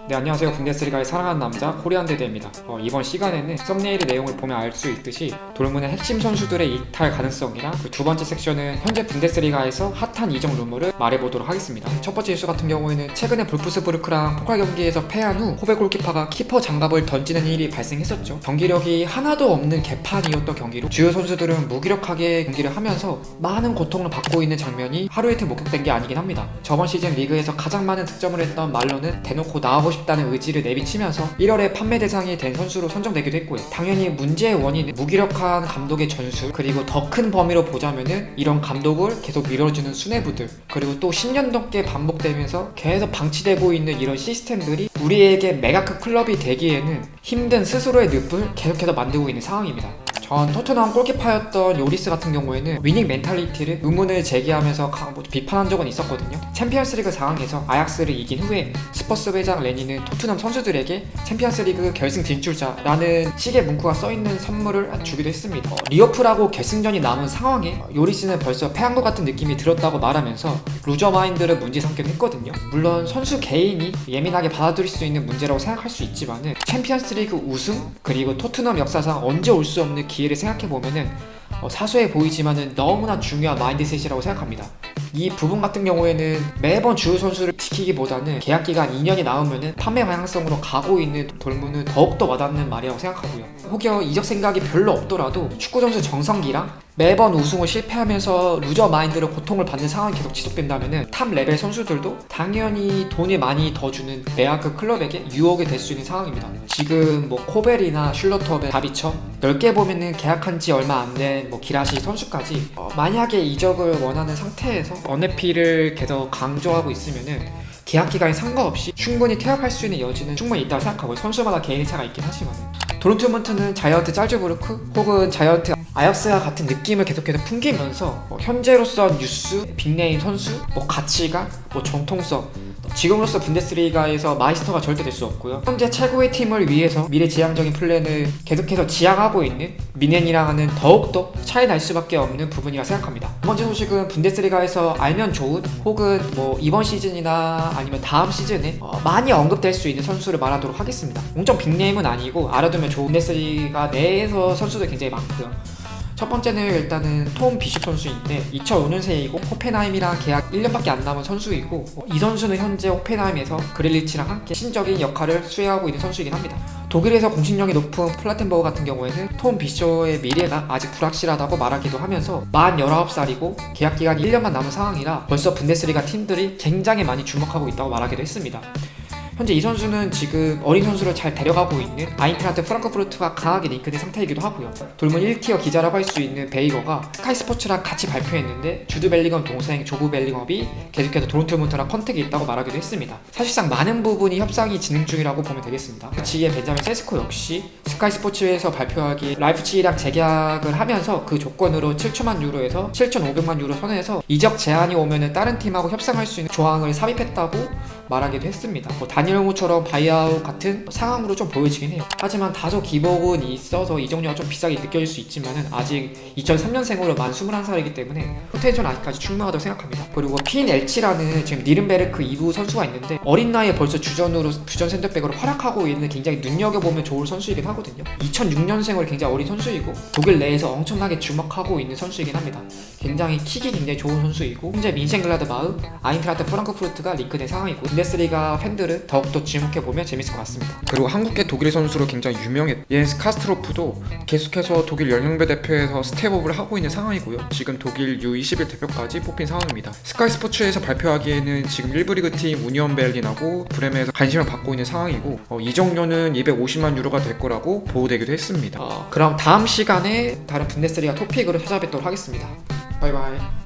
네, 안녕하세요. 분데스리가의 사랑하는 남자 코리안데드입니다. 이번 시간에는 썸네일의 내용을 보면 알 수 있듯이 돌문의 핵심 선수들의 이탈 가능성이랑 두 번째 섹션은 현재 분데스리가에서 핫한 이적 루머를 말해보도록 하겠습니다. 첫 번째 뉴스 같은 경우에는 최근에 볼프스부르크랑 포칼 경기에서 패한 후 호베 골키퍼가 키퍼 장갑을 던지는 일이 발생했었죠. 경기력이 하나도 없는 개판이었던 경기로 주요 선수들은 무기력하게 경기를 하면서 많은 고통을 받고 있는 장면이 하루 이틀 목격된 게 아니긴 합니다. 저번 시즌 리그에서 가장 많은 득점을 했던 말로는 대놓고 나오고 싶다는 의지를 내비치면서 1월에 판매 대상이 된 선수로 선정되기도 했고요. 당연히 문제의 원인은 무기력한 감독의 전술, 그리고 더 큰 범위로 보자면은 이런 감독을 계속 밀어주는 수뇌부들, 그리고 또 10년 넘게 반복되면서 계속 방치되고 있는 이런 시스템들이 우리에게 메가급 클럽이 되기에는 힘든 스스로의 늪을 계속해서 만들고 있는 상황입니다. 전 토트넘 골키퍼였던 요리스 같은 경우에는 위닝 멘탈리티를 의문을 제기하면서 비판한 적은 있었거든요. 챔피언스리그 상황에서 아약스를 이긴 후에 스퍼스 회장 레니는 토트넘 선수들에게 챔피언스리그 결승 진출자라는 식의 문구가 써있는 선물을 주기도 했습니다. 리오프라고 결승전이 남은 상황에 요리스는 벌써 패한 것 같은 느낌이 들었다고 말하면서 루저 마인드를 문제 삼기도 했거든요. 물론 선수 개인이 예민하게 받아들일 수 있는 문제라고 생각할 수 있지만은 챔피언스리그 우승, 그리고 토트넘 역사상 언제 올 수 없는 기회를 생각해보면은 사소해 보이지만은 너무나 중요한 마인드셋이라고 생각합니다. 이 부분 같은 경우에는 매번 주요 선수를 지키기보다는 계약 기간 2년이 남으면은 판매 방향성으로 가고 있는 돌문은 더욱더 와닿는 말이라고 생각하고요. 혹여 이적 생각이 별로 없더라도 축구 선수 정성기랑 매번 우승을 실패하면서 루저 마인드로 고통을 받는 상황이 계속 지속된다면은 탑 레벨 선수들도 당연히 돈이 많이 더 주는 메가급 클럽에게 유혹이 될 수 있는 상황입니다. 지금 코벨이나 슐러터베, 다비처 넓게 보면은 계약한 지 얼마 안 된 기라시 선수까지 만약에 이적을 원하는 상태에서 언해피를 계속 강조하고 있으면은 계약 기간에 상관없이 충분히 퇴학할 수 있는 여지는 충분히 있다고 생각하고요. 선수마다 개인의 차가 있긴 하지만 도르트문트는 자이언트 짤즈부르크 혹은 자이언트 아약스와 같은 느낌을 계속해서 풍기면서 현재로서 뉴스, 빅네임 선수, 가치관, 정통성, 지금으로서 분데스리가에서 마이스터가 절대 될 수 없고요. 현재 최고의 팀을 위해서 미래지향적인 플랜을 계속해서 지향하고 있는 미넨이랑은 더욱더 차이 날 수밖에 없는 부분이라 생각합니다. 두 번째 소식은 분데스리가에서 알면 좋은 혹은 이번 시즌이나 아니면 다음 시즌에 많이 언급될 수 있는 선수를 말하도록 하겠습니다. 엄청 빅네임은 아니고 알아두면 좋은 분데스리가 내에서 선수들 굉장히 많고요. 첫 번째는 일단은 톰 비숍 선수인데 2005년생이고 호펜하임이랑 계약 1년밖에 안 남은 선수이고 이 선수는 현재 호펜하임에서 그릴리치랑 함께 신적인 역할을 수행하고 있는 선수이긴 합니다. 독일에서 공신력이 높은 플라텐버그 같은 경우에는 톰 비쇼의 미래가 아직 불확실하다고 말하기도 하면서 만 19살이고 계약 기간이 1년만 남은 상황이라 벌써 분데스리가 팀들이 굉장히 많이 주목하고 있다고 말하기도 했습니다. 현재 이 선수는 지금 어린 선수를 잘 데려가고 있는 아인트라트 프랑크푸르트가 강하게 링크된 상태이기도 하고요. 돌문 1티어 기자라고 할 수 있는 베이거가 스카이스포츠랑 같이 발표했는데 주드 벨링엄 동생 조브 벨링엄이 계속해서 도르트문트랑 컨택이 있다고 말하기도 했습니다. 사실상 많은 부분이 협상이 진행 중이라고 보면 되겠습니다. 지의 벤자민 세스코 역시 스카이스포츠에서 발표하기 라이프치히랑 재계약을 하면서 그 조건으로 7천만 유로에서 7,500만 유로 선에서 이적 제한이 오면은 다른 팀하고 협상할 수 있는 조항을 삽입했다고 말하기도 했습니다. 다니엘 모처럼 바이아웃 같은 상황으로 좀 보여지긴 해요. 하지만 다소 기복은 있어서 이적료가 좀 비싸게 느껴질 수 있지만은 아직 2003년생으로 만 21살이기 때문에 포텐셜은 아직까지 충분하다고 생각합니다. 그리고 핀 엘치라는 지금 니른베르크 2부 선수가 있는데 어린 나이에 벌써 주전 센터백으로 활약하고 있는 굉장히 눈여겨보면 좋을 선수이긴 하거든요. 2006년생으로 굉장히 어린 선수이고 독일 내에서 엄청나게 주목하고 있는 선수이긴 합니다. 굉장히 킥이 굉장히 좋은 선수이고 현재 민셴글라드바흐, 아인트라트 프랑크푸르트가 링크된 상황이고 분데스리가 팬들은 더욱더 주목해보면 재밌을 것 같습니다. 그리고 한국계 독일 선수로 굉장히 유명했 옌스 카스트로프도 계속해서 독일 연령배 대표에서 스텝업을 하고 있는 상황이고요. 지금 독일 U21 대표까지 뽑힌 상황입니다. 스카이스포츠에서 발표하기에는 지금 1부 리그 팀 우니온 베를린하고 브레멘에서 관심을 받고 있는 상황이고 이적료는 250만 유로가 될 거라고 보도되기도 했습니다. 그럼 다음 시간에 다른 분데스리가 토픽으로 찾아뵙도록 하겠습니다. 바이바이.